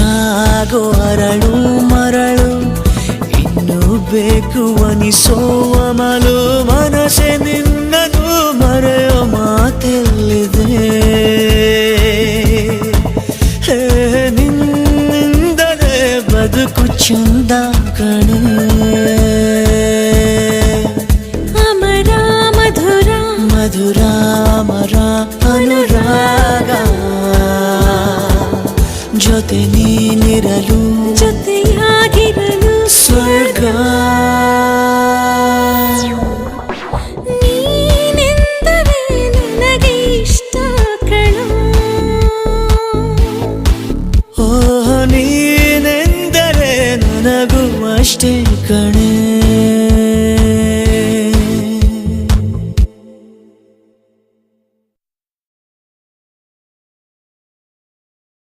sago ಅರಳು ಮರಳು ಇನ್ನು ಬೇಕು ಅನಿಸೋವ ಮಲು ಮನಸ್ಸೆ ನಿನ್ನದು ಮರೆಯೋ ಮಾತೆಲ್ಲಿದೆ ನಿನ್ನಿಂದಲೇ ಬದುಕು ಚಂದ ಕಣೆ ಅಮರ ಮಧುರ ಮಧುರ ಅಮರ ಅನುರಾಗ ಜೊತೆ ನೀನಿರಲು ಜೊತೆಯಾಗಿರಲು ಸ್ವರ್ಗ ನೀನೆಂದರೆ ನನಗೆ ಇಷ್ಟ ಕಣೋ ಓ ನೀನೆಂದರೆ ನನಗೂ ಅಷ್ಟೇ ಕಣೆ